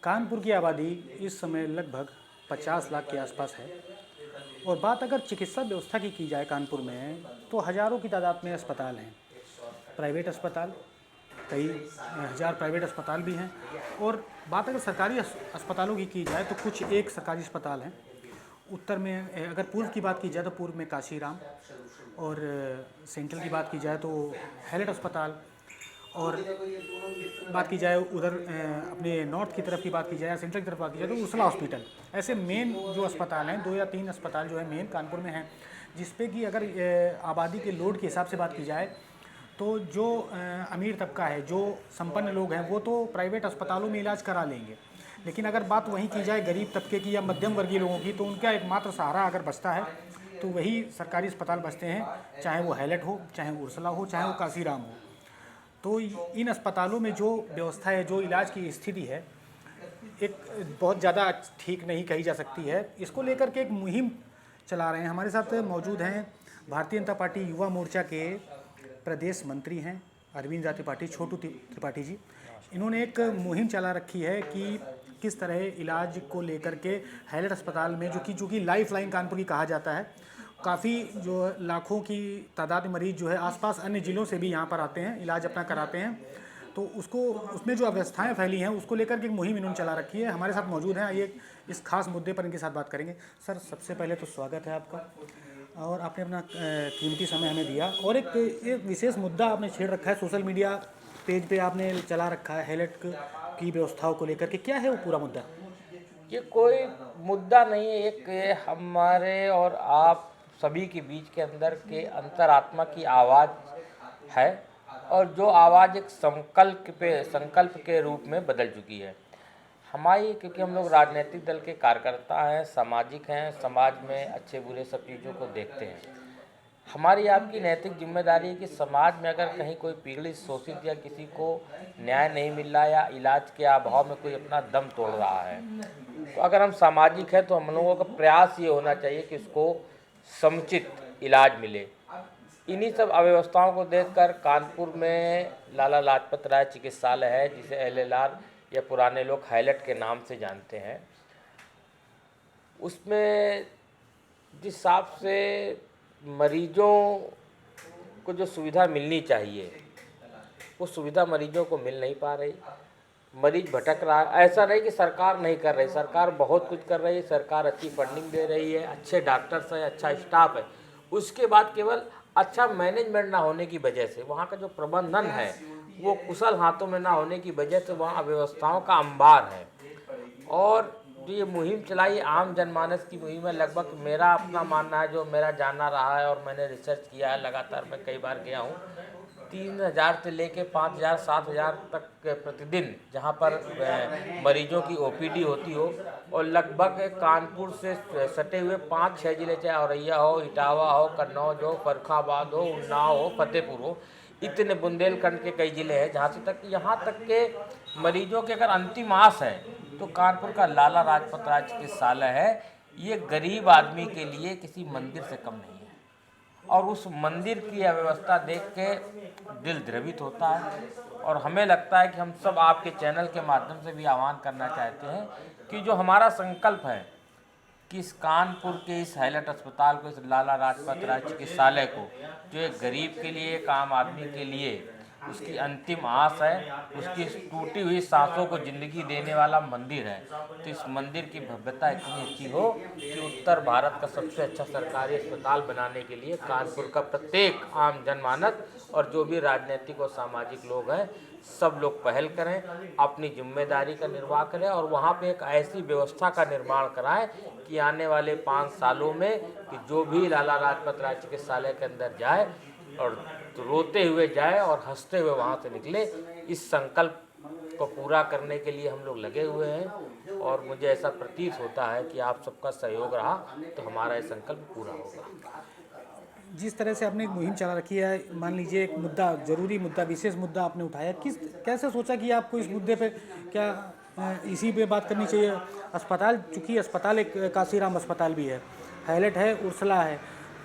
कानपुर की आबादी इस समय लगभग 50 लाख के आसपास है। और बात अगर चिकित्सा व्यवस्था की जाए कानपुर में, तो हज़ारों की तादाद में अस्पताल हैं। प्राइवेट अस्पताल, कई हज़ार प्राइवेट अस्पताल भी हैं। और बात अगर सरकारी अस्पतालों की जाए तो कुछ एक सरकारी अस्पताल हैं। उत्तर में अगर पूर्व की बात की जाए तो पूर्व में काशीराम, और सेंट्रल की बात की जाए तो हैलेट अस्पताल, और बात की जाए उधर अपने नॉर्थ की तरफ की बात की जाए या सेंट्रल की तरफ बात की जाए तो उर्सला हॉस्पिटल। ऐसे मेन जो अस्पताल हैं, 2 या 3 अस्पताल जो है मेन कानपुर में हैं, जिसपे कि अगर आबादी के लोड के हिसाब से बात की जाए तो जो अमीर तबका है, जो संपन्न लोग हैं, वो तो प्राइवेट अस्पतालों में इलाज करा लेंगे। लेकिन अगर बात वहीं की जाए गरीब तबके की या मध्यम वर्गीय लोगों की, तो उनका एकमात्र सहारा अगर बचता है तो वही सरकारी अस्पताल बचते हैं, चाहे वो हैलेट हो, चाहे उर्सला हो, चाहे वो काशीराम हो। तो इन अस्पतालों में जो व्यवस्था है, जो इलाज की स्थिति है, एक बहुत ज़्यादा ठीक नहीं कही जा सकती है। इसको लेकर के एक मुहिम चला रहे हैं। हमारे साथ मौजूद हैं भारतीय जनता पार्टी युवा मोर्चा के प्रदेश मंत्री हैं अरविंद त्रिपाठी, छोटू त्रिपाठी जी। इन्होंने एक मुहिम चला रखी है कि किस तरह इलाज को लेकर के हैलेट अस्पताल में, जो कि लाइफ लाइन कानपुर की कहा जाता है, काफ़ी जो लाखों की तादाद में मरीज जो है आसपास अन्य ज़िलों से भी यहाँ पर आते हैं, इलाज अपना कराते हैं। तो उसमें जो अव्यवस्थाएं फैली हैं उसको लेकर के एक मुहिम इन्होंने चला रखी है। हमारे साथ मौजूद हैं, आइए इस खास मुद्दे पर इनके साथ बात करेंगे। सर, सबसे पहले तो स्वागत है आपका, और आपने अपना कीमती समय हमें दिया। और एक विशेष मुद्दा आपने छेड़ रखा है, सोशल मीडिया पेज पे आपने चला रखा है हैलेट की व्यवस्थाओं को लेकर के। क्या है वो पूरा मुद्दा? ये कोई मुद्दा नहीं है, एक हमारे और आप सभी के बीच के अंदर के अंतरात्मा की आवाज़ है, और जो आवाज़ एक संकल्प के रूप में बदल चुकी है हमारी। क्योंकि हम लोग राजनीतिक दल के कार्यकर्ता हैं, सामाजिक हैं, समाज में अच्छे बुरे सब चीज़ों को देखते हैं। हमारी आपकी नैतिक जिम्मेदारी है कि समाज में अगर कहीं कोई पीड़ित, शोषित या किसी को न्याय नहीं मिल रहा या इलाज के अभाव में कोई अपना दम तोड़ रहा है, तो अगर हम सामाजिक हैं तो हम लोगों का प्रयास ये होना चाहिए कि उसको समुचित इलाज मिले। इन्हीं सब अव्यवस्थाओं को देखकर कानपुर में लाला लाजपत राय चिकित्सालय है, जिसे LLR या पुराने लोग हैलेट के नाम से जानते हैं। उसमें जिस हिसाब से मरीजों को जो सुविधा मिलनी चाहिए वो सुविधा मरीजों को मिल नहीं पा रही। मरीज भटक रहा है। ऐसा नहीं कि सरकार नहीं कर रही, सरकार बहुत कुछ कर रही है, सरकार अच्छी फंडिंग दे रही है, अच्छे डॉक्टर्स है, अच्छा स्टाफ है। उसके बाद केवल अच्छा मैनेजमेंट ना होने की वजह से, वहाँ का जो प्रबंधन है वो कुशल हाथों में ना होने की वजह से वहाँ अव्यवस्थाओं का अंबार है। और जो ये मुहिम चलाई, आम जनमानस की मुहिम है। लगभग मेरा अपना मानना है, जो मेरा जानना रहा है और मैंने रिसर्च किया है, लगातार मैं कई बार गया हूँ, 3000 से लेके 5000 7000 तक प्रतिदिन जहाँ पर मरीजों की OPD होती हो। और लगभग कानपुर से सटे हुए 5-6 ज़िले, चाहे औरैया हो, इटावा हो, कन्नौज हो, फर्रुखाबाद हो, उन्नाव हो, फतेहपुर हो, इतने बुंदेलखंड के कई ज़िले हैं जहाँ से तक यहाँ तक के मरीजों के अगर अंतिम आस है तो कानपुर का लाला लाजपत राय चिकित्सालय है। ये गरीब आदमी के लिए किसी मंदिर से कम नहीं है। और उस मंदिर की अव्यवस्था देख के दिल द्रवित होता है। और हमें लगता है कि हम सब आपके चैनल के माध्यम से भी आह्वान करना चाहते हैं कि जो हमारा संकल्प है कि इस कानपुर के इस हैलेट अस्पताल को, इस लाला लाजपत राय चिकित्सालय को, जो एक गरीब के लिए, एक आम आदमी के लिए उसकी अंतिम आस है, उसकी टूटी हुई सांसों को ज़िंदगी देने वाला मंदिर है, तो इस मंदिर की भव्यता इतनी अच्छी हो कि उत्तर भारत का सबसे अच्छा सरकारी अस्पताल बनाने के लिए कानपुर का प्रत्येक आम जनमानस और जो भी राजनीतिक और सामाजिक लोग हैं, सब लोग पहल करें, अपनी जिम्मेदारी का निर्वाह करें और वहाँ पे एक ऐसी व्यवस्था का निर्माण कराएं कि आने वाले 5 सालों में कि जो भी लाला लाजपत राय चिकित्सालय के अंदर जाए और तो रोते हुए जाए और हंसते हुए वहाँ से निकले। इस संकल्प को पूरा करने के लिए हम लोग लगे हुए हैं और मुझे ऐसा प्रतीत होता है कि आप सबका सहयोग रहा तो हमारा ये संकल्प पूरा होगा। जिस तरह से आपने एक मुहिम चला रखी है, मान लीजिए एक मुद्दा, जरूरी मुद्दा, विशेष मुद्दा आपने उठाया, कैसे सोचा कि आपको इस मुद्दे पे क्या इसी पे बात करनी चाहिए? अस्पताल, चूँकि अस्पताल एक काशीराम अस्पताल भी है, हैलेट है, उर्सला है।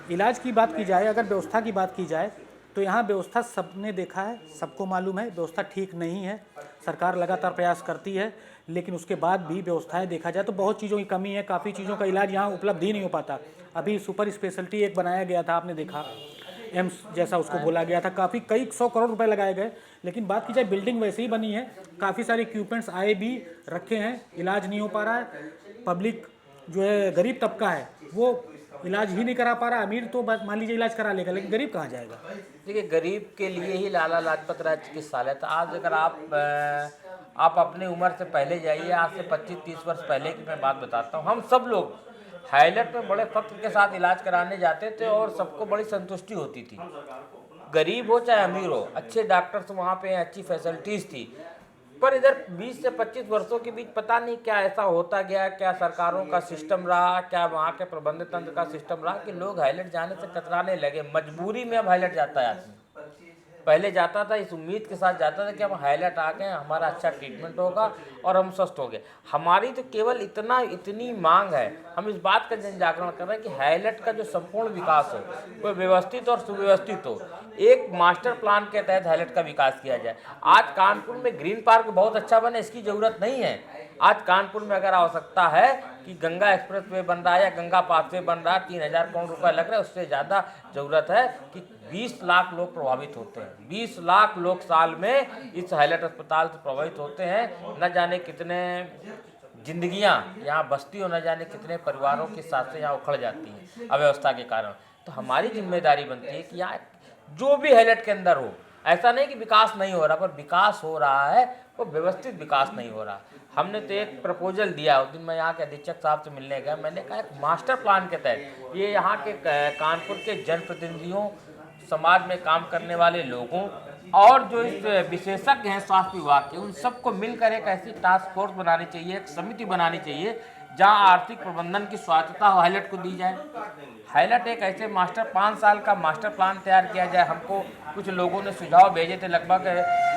इलाज की बात की जाए, अगर व्यवस्था की बात की जाए तो यहाँ व्यवस्था सबने देखा है, सबको मालूम है व्यवस्था ठीक नहीं है। सरकार लगातार प्रयास करती है, लेकिन उसके बाद भी व्यवस्थाएं देखा जाए तो बहुत चीज़ों की कमी है, काफ़ी चीज़ों का इलाज यहाँ उपलब्ध ही नहीं हो पाता। अभी सुपर स्पेशलिटी एक बनाया गया था, आपने देखा, एम्स जैसा उसको बोला गया था, काफ़ी कई 100 करोड़ रुपए लगाए गए, लेकिन बात की जाए बिल्डिंग वैसे ही बनी है, काफ़ी सारे इक्विपमेंट्स आए भी रखे हैं, इलाज नहीं हो पा रहा है। पब्लिक जो है, गरीब तबका है, वो इलाज ही नहीं करा पा रहा। अमीर तो बस मान लीजिए इलाज करा लेगा, लेकिन गरीब कहाँ जाएगा। देखिए, गरीब के लिए ही लाला लाजपत राय चिकित्सालय था। आज अगर आप अपनी उम्र से पहले जाइए, आज से 25-30 वर्ष पहले की मैं बात बताता हूँ, हम सब लोग हाईलाइट में बड़े फख्र के साथ इलाज कराने जाते थे और सबको बड़ी संतुष्टि होती थी। गरीब हो चाहे अमीर हो, अच्छे डॉक्टर्स वहाँ पे अच्छी फैसिलिटीज़ थी। पर इधर 20 से 25 वर्षों के बीच पता नहीं क्या ऐसा होता गया, क्या सरकारों का सिस्टम रहा, क्या वहाँ के प्रबंध तंत्र का सिस्टम रहा कि लोग हाईलाइट जाने से कतराने लगे। मजबूरी में अब हाईलाइट जाता है आदमी। पहले जाता था इस उम्मीद के साथ जाता था कि हम हाईलाइट आ गए, हमारा अच्छा ट्रीटमेंट होगा और हम स्वस्थ हो गए। हमारी तो केवल इतनी मांग है, हम इस बात का जन जागरण कर रहे हैं कि हाईलाइट का जो संपूर्ण विकास हो वो व्यवस्थित और सुव्यवस्थित हो। एक मास्टर प्लान के तहत हाईलाइट का विकास किया जाए। आज कानपुर में ग्रीन पार्क बहुत अच्छा बने, इसकी ज़रूरत नहीं है। आज कानपुर में अगर आवश्यकता है कि गंगा एक्सप्रेस वे बन रहा है या गंगा पाथवे बन रहा है, 3000 करोड़ रुपए लग रहे हैं, उससे ज़्यादा ज़रूरत है कि 20 लाख लोग प्रभावित होते हैं। 20 लाख लोग साल में इस हाईलाइट अस्पताल से प्रभावित होते हैं। न जाने कितने जिंदगियां यहाँ बसती और न जाने कितने परिवारों के साथ से यहाँ उखड़ जाती हैं अव्यवस्था के कारण। तो हमारी जिम्मेदारी बनती है कि यहाँ जो भी हाईलाइट के अंदर हो, ऐसा नहीं कि विकास नहीं हो रहा, पर विकास हो रहा है, वो व्यवस्थित विकास नहीं हो रहा। हमने तो एक प्रपोजल दिया, उस दिन मैं यहाँ के अधीक्षक साहब से मिलने गया, मैंने कहा एक मास्टर प्लान के तहत ये यहाँ के कानपुर के जनप्रतिनिधियों, समाज में काम करने वाले लोगों और जो इस विशेषज्ञ हैं स्वास्थ्य विभाग के, उन सबको मिलकर एक ऐसी टास्क फोर्स बनानी चाहिए, एक समिति बनानी चाहिए जहां आर्थिक प्रबंधन की स्वायत्तता हाईलाइट को दी जाए। हाईलाइट एक ऐसे 5 साल का मास्टर प्लान तैयार किया जाए। हमको कुछ लोगों ने सुझाव भेजे थे, लगभग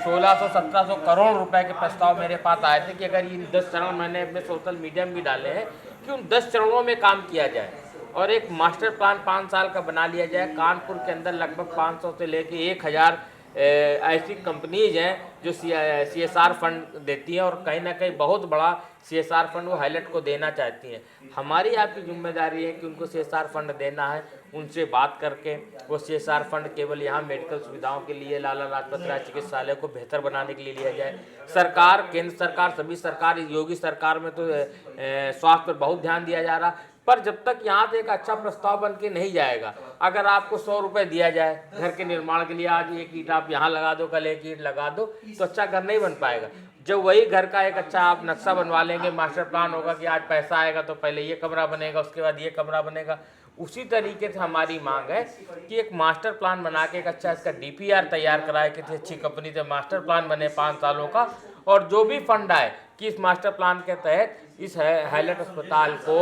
1600-1700 करोड़ रुपए के प्रस्ताव मेरे पास आए थे कि अगर इन 10 चरण, मैंने अपने सोशल मीडिया में भी डाले हैं, कि उन 10 चरणों में काम किया जाए और एक मास्टर प्लान 5 साल का बना लिया जाए। कानपुर के अंदर लगभग 500 से लेके 1000 ऐसी कंपनीज हैं जो CSR फंड देती हैं और कहीं ना कहीं बहुत बड़ा CSR फंड वो हाईलाइट को देना चाहती हैं। हमारी आपकी जिम्मेदारी है कि उनको CSR फंड देना है, उनसे बात करके वो CSR फंड केवल यहाँ मेडिकल सुविधाओं के लिए, लाला लाजपत राय चिकित्सालय को बेहतर बनाने के लिए लिया जाए। सरकार, केंद्र सरकार, सभी सरकार, योगी सरकार में तो स्वास्थ्य पर बहुत ध्यान दिया जा रहा, पर जब तक यहाँ से एक अच्छा प्रस्ताव बन के नहीं जाएगा, अगर आपको 100 रुपये दिया जाए घर के निर्माण के लिए, आज एक ईंट आप यहाँ लगा दो, कल एक ईंट लगा दो, तो अच्छा घर नहीं बन पाएगा। जब वही घर का एक अच्छा आप नक्शा बनवा लेंगे, मास्टर प्लान होगा कि आज पैसा आएगा तो पहले ये कमरा बनेगा, उसके बाद ये कमरा बनेगा, उसी तरीके से हमारी मांग है कि एक मास्टर प्लान बना के एक अच्छा इसका DPR तैयार कराए, किसी अच्छी कंपनी से मास्टर प्लान बने 5 सालों का, और जो भी फंड आए कि इस मास्टर प्लान के तहत इस हाईलाइट अस्पताल को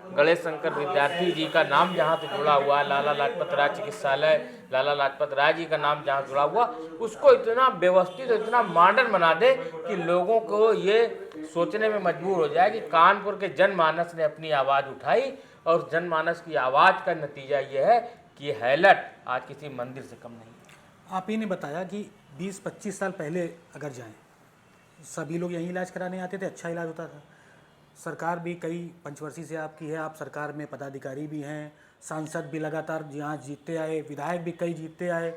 गणेश शंकर विद्यार्थी जी का नाम जहाँ से जुड़ा हुआ है, लाला लाजपत राय चिकित्सालय, लाला लाजपत राय जी का नाम जहाँ जुड़ा हुआ, उसको इतना व्यवस्थित, इतना मॉडर्न बना दे कि लोगों को ये सोचने में मजबूर हो जाए कि कानपुर के जनमानस ने अपनी आवाज़ उठाई और उस जनमानस की आवाज़ का नतीजा ये है कि हाईलाइट आज किसी मंदिर से कम नहीं। आप ही ने बताया कि 20-25 साल पहले अगर जाएं, सभी लोग यहीं इलाज कराने आते थे, अच्छा इलाज होता था। सरकार भी कई पंचवर्षीय से आपकी है, आप सरकार में पदाधिकारी भी हैं, सांसद भी लगातार यहाँ जीतते आए, विधायक भी कई जीतते आए,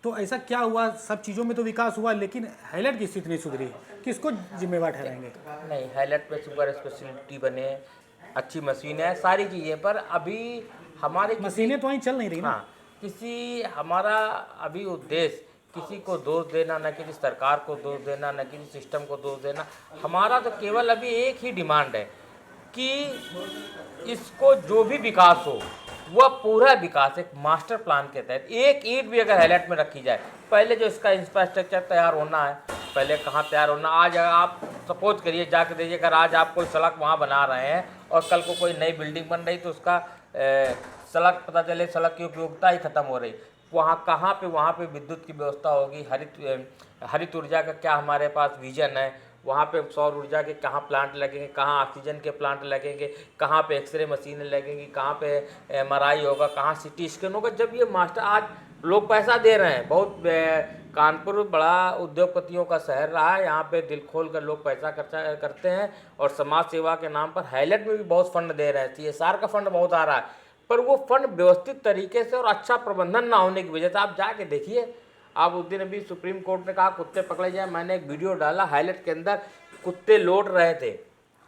तो ऐसा क्या हुआ? सब चीज़ों में तो विकास हुआ, लेकिन हाईलाइट की स्थिति नहीं सुधरी, किसको जिम्मेवार ठहराएंगे? नहीं, हाईलाइट पे सुपर स्पेशलिटी बने, अच्छी मशीनें हैं, सारी चीज़ें, पर अभी हमारे मशीनें तो वहीं चल नहीं रही ना। हाँ, किसी हमारा अभी उद्देश्य किसी को दोष देना, न किसी सरकार को दोष देना, न किसी सिस्टम को दोष देना। हमारा तो केवल अभी एक ही डिमांड है कि इसको जो भी विकास हो वह पूरा विकास एक मास्टर प्लान के तहत, एक ईंट भी अगर हाईलाइट में रखी जाए, पहले जो इसका इंफ्रास्ट्रक्चर तैयार होना है, पहले कहाँ तैयार होना। आज अगर आप सपोज करिए, जाके देखिए, अगर आज आप कोई सड़क वहाँ बना रहे हैं और कल को कोई नई बिल्डिंग बन रही, तो उसका सड़क, पता चले सड़क की उपयोगिता ही खत्म हो रही, वहाँ कहाँ पे वहाँ पे विद्युत की व्यवस्था होगी, हरित ऊर्जा का क्या हमारे पास विजन है, वहाँ पे सौर ऊर्जा के कहाँ प्लांट लगेंगे, कहाँ ऑक्सीजन के प्लांट लगेंगे, कहाँ पे एक्सरे मशीनें लगेंगी, कहाँ पे MRI होगा, कहाँ CT स्कैन होगा। जब ये मास्टर, आज लोग पैसा दे रहे हैं, बहुत कानपुर बड़ा उद्योगपतियों का शहर रहा है। यहाँ पे दिल खोल कर लोग पैसा खर्चा करते हैं और समाज सेवा के नाम पर हाईलाइट में भी बहुत फंड दे रहे हैं। CSR का फंड बहुत आ रहा है, पर वो फंड व्यवस्थित तरीके से और अच्छा प्रबंधन ना होने की वजह से आप जाके देखिए। आप उस दिन अभी सुप्रीम कोर्ट ने कहा कुत्ते पकड़े जाए, मैंने एक वीडियो डाला हाईलाइट के अंदर, कुत्ते लौट रहे थे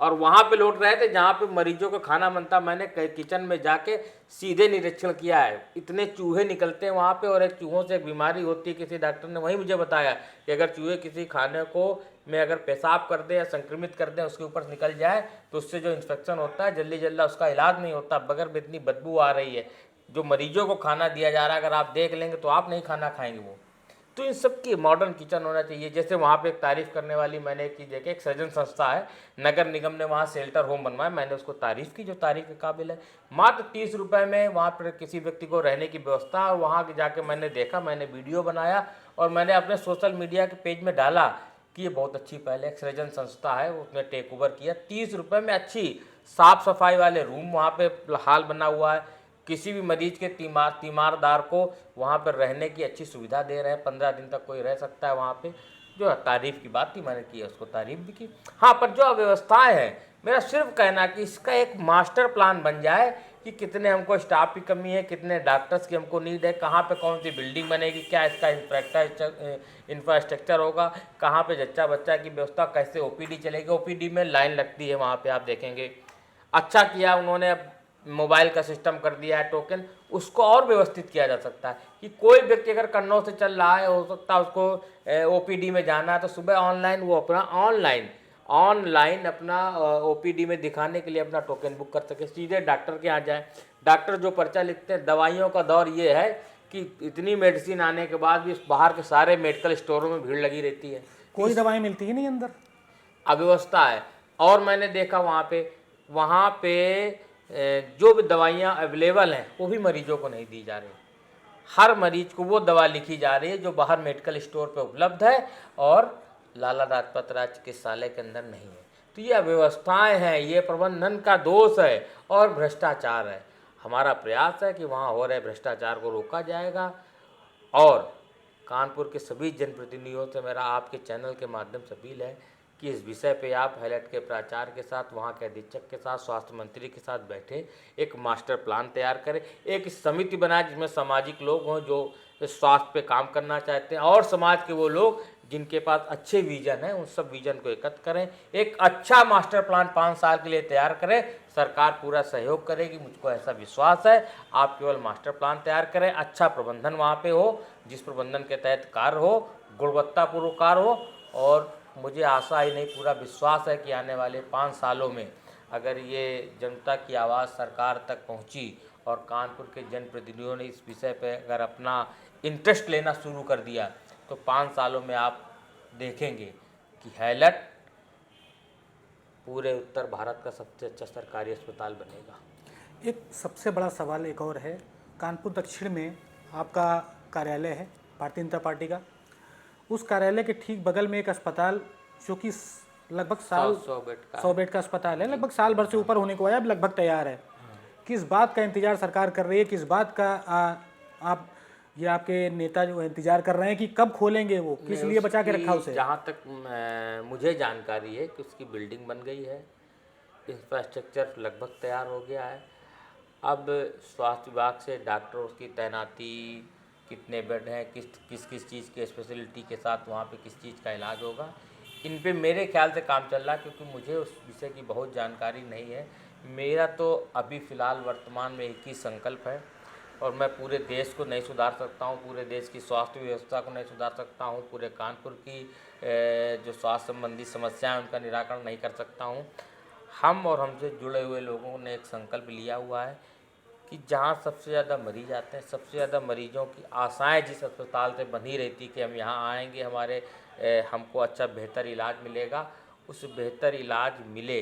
और वहाँ पे लौट रहे थे जहाँ पे मरीजों का खाना बनता। मैंने किचन में जाके सीधे निरीक्षण किया है, इतने चूहे निकलते हैं वहाँ पे और एक चूहों से एक बीमारी होती है। किसी डॉक्टर ने वही मुझे बताया कि अगर चूहे किसी खाने को में अगर पेशाब कर दे या संक्रमित कर दे, उसके ऊपर निकल जाए तो उससे जो इन्फेक्शन होता है जल्दी जल्दी उसका इलाज नहीं होता, बगैर में इतनी बदबू आ रही है। जो मरीजों को खाना दिया जा रहा है, अगर आप देख लेंगे तो आप नहीं खाना खाएंगे वो। तो इन सब की मॉडर्न किचन होना चाहिए। जैसे वहाँ पे एक तारीफ़ करने वाली मैंने एक चीज़ देखी, एक सृजन संस्था है, नगर निगम ने वहाँ शेल्टर होम बनवाया। मैंने उसको तारीफ़ की, जो तारीफ़ के काबिल है। मात्र 30 रुपये में वहाँ पर किसी व्यक्ति को रहने की व्यवस्था, और वहाँ जाके मैंने देखा, मैंने वीडियो बनाया और मैंने अपने सोशल मीडिया के पेज में डाला कि ये बहुत अच्छी पहले एक सृजन संस्था है, उसने टेक ओवर किया। 30 रुपये में अच्छी साफ़ सफाई वाले रूम वहाँ पे हाल बना हुआ है। किसी भी मरीज के तीमारदार को वहाँ पर रहने की अच्छी सुविधा दे रहे हैं, 15 दिन तक कोई रह सकता है वहाँ पे। जो तारीफ़ की बात थी मैंने की, उसको तारीफ़ भी की। हाँ, पर जो अव्यवस्थाएँ हैं, मेरा सिर्फ कहना कि इसका एक मास्टर प्लान बन जाए कि कितने हमको स्टाफ की कमी है, कितने डॉक्टर्स की हमको नीड है, कहाँ पे कौन सी बिल्डिंग बनेगी, क्या इसका इंफ्रास्ट्रक्चर होगा, कहाँ पे जच्चा बच्चा की व्यवस्था, कैसे OPD चलेगी। OPD में लाइन लगती है वहाँ पे, आप देखेंगे। अच्छा किया उन्होंने, अब मोबाइल का सिस्टम कर दिया है, टोकन, उसको और व्यवस्थित किया जा सकता है कि कोई व्यक्ति अगर कन्नौज से चल रहा है, हो सकता है उसको OPD में जाना है, तो सुबह ऑनलाइन वो अपना ऑनलाइन अपना OPD में दिखाने के लिए अपना टोकन बुक कर सके, सीधे डॉक्टर के यहाँ जाए। डॉक्टर जो पर्चा लिखते हैं, दवाइयों का दौर ये है कि इतनी मेडिसिन आने के बाद भी बाहर के सारे मेडिकल स्टोरों में भीड़ लगी रहती है, कोई दवाई मिलती ही नहीं अंदर, अव्यवस्था है। और मैंने देखा वहाँ पे जो भी दवाइयाँ अवेलेबल हैं वो भी मरीजों को नहीं दी जा रही। हर मरीज को वो दवा लिखी जा रही है जो बाहर मेडिकल स्टोर पे उपलब्ध है और लाला लाजपत राय चिकित्सालय के अंदर नहीं है। तो ये अव्यवस्थाएं हैं, ये प्रबंधन का दोष है और भ्रष्टाचार है। हमारा प्रयास है कि वहाँ हो रहे भ्रष्टाचार को रोका जाएगा। और कानपुर के सभी जनप्रतिनिधियों से मेरा आपके चैनल के माध्यम से अपील है कि इस विषय पे आप हाईलाइट के प्राचार्य के साथ, वहाँ के अधीक्षक के साथ, स्वास्थ्य मंत्री के साथ बैठे एक मास्टर प्लान तैयार करें, एक समिति बनाए जिसमें सामाजिक लोग हों जो स्वास्थ्य पे काम करना चाहते हैं और समाज के वो लोग जिनके पास अच्छे विजन हैं, उन सब विजन को एकत्र करें, एक अच्छा मास्टर प्लान 5 साल के लिए तैयार करें। सरकार पूरा सहयोग करेगी, मुझको ऐसा विश्वास है। आप केवल मास्टर प्लान तैयार करें, अच्छा प्रबंधन वहाँ पे हो, जिस प्रबंधन के तहत कार्य हो, गुणवत्तापूर्वक कार्य हो। और मुझे आशा ही नहीं, पूरा विश्वास है कि आने वाले 5 सालों में अगर ये जनता की आवाज़ सरकार तक पहुंची और कानपुर के जनप्रतिनिधियों ने इस विषय पे अगर अपना इंटरेस्ट लेना शुरू कर दिया, तो 5 सालों में आप देखेंगे कि हाईलाइट पूरे उत्तर भारत का सबसे अच्छा सरकारी अस्पताल बनेगा। एक सबसे बड़ा सवाल एक और है, कानपुर दक्षिण में आपका कार्यालय है भारतीय जनता पार्टी का, उस कार्यालय के ठीक बगल में एक अस्पताल जो कि लगभग 100 बेड का अस्पताल है, लगभग साल भर से ऊपर होने को आया, अब लगभग तैयार है। किस बात का इंतजार सरकार कर रही है, किस बात का आप ये आपके नेता जो इंतजार कर रहे हैं कि कब खोलेंगे, वो किस लिए बचा के रखा उसे? जहाँ तक मुझे जानकारी है कि उसकी बिल्डिंग बन गई है, इंफ्रास्ट्रक्चर लगभग तैयार हो गया है। अब स्वास्थ्य विभाग से डॉक्टरों की तैनाती, कितने बेड हैं, किस चीज़ के स्पेशलिटी के साथ वहाँ पे किस चीज़ का इलाज होगा, इन पे मेरे ख्याल से काम चल रहा है, क्योंकि मुझे उस विषय की बहुत जानकारी नहीं है। मेरा तो अभी फ़िलहाल वर्तमान में एक ही संकल्प है, और मैं पूरे देश को नहीं सुधार सकता हूँ, पूरे देश की स्वास्थ्य व्यवस्था को नहीं सुधार सकता हूँ, पूरे कानपुर की जो स्वास्थ्य संबंधी समस्याएं उनका निराकरण नहीं कर सकता हूँ। हम और हमसे जुड़े हुए लोगों ने एक संकल्प लिया हुआ है कि जहाँ सबसे ज़्यादा मरीज आते हैं, सबसे ज़्यादा मरीजों की आशाएं जिस अस्पताल से बनी रहती कि हम यहाँ आएंगे, हमको अच्छा बेहतर इलाज मिलेगा, उस बेहतर इलाज मिले।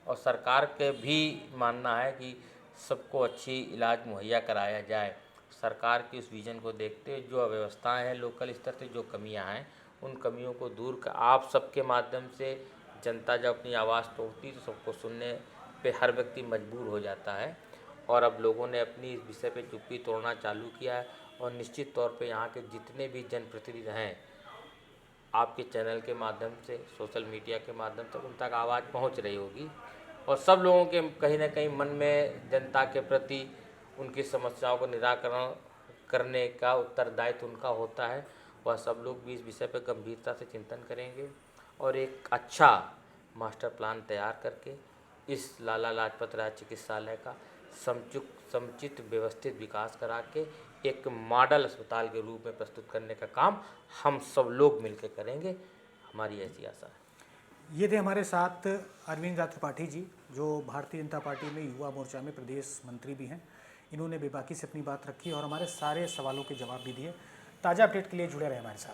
और सरकार के भी मानना है कि सबको अच्छी इलाज मुहैया कराया जाए। सरकार की उस विज़न को देखते हुए जो अव्यवस्थाएं हैं लोकल स्तर से, जो कमियां हैं, उन कमियों को दूर कर आप सबके माध्यम से जनता जब अपनी आवाज़ तोड़ती तो सबको सुनने पे हर व्यक्ति मजबूर हो जाता है। और अब लोगों ने अपनी इस विषय पे चुप्पी तोड़ना चालू किया है, और निश्चित तौर पे यहाँ के जितने भी जनप्रतिनिधि हैं आपके चैनल के माध्यम से, सोशल मीडिया के माध्यम से उन तक आवाज़ पहुंच रही होगी और सब लोगों के कहीं ना कहीं मन में जनता के प्रति उनकी समस्याओं को निराकरण करने का उत्तरदायित्व उनका होता है। वह सब लोग भी इस विषय पर गंभीरता से चिंतन करेंगे और एक अच्छा मास्टर प्लान तैयार करके इस लाला लाजपत राय चिकित्सालय का समुचित व्यवस्थित विकास करा के एक मॉडल अस्पताल के रूप में प्रस्तुत करने का काम हम सब लोग मिलकर करेंगे, हमारी ऐसी आशा है। ये थे हमारे साथ अरविंद राज त्रिपाठी जी, जो भारतीय जनता पार्टी में युवा मोर्चा में प्रदेश मंत्री भी हैं। इन्होंने बेबाकी से अपनी बात रखी और हमारे सारे सवालों के जवाब भी दिए। ताज़ा अपडेट के लिए जुड़े रहे हमारे साथ।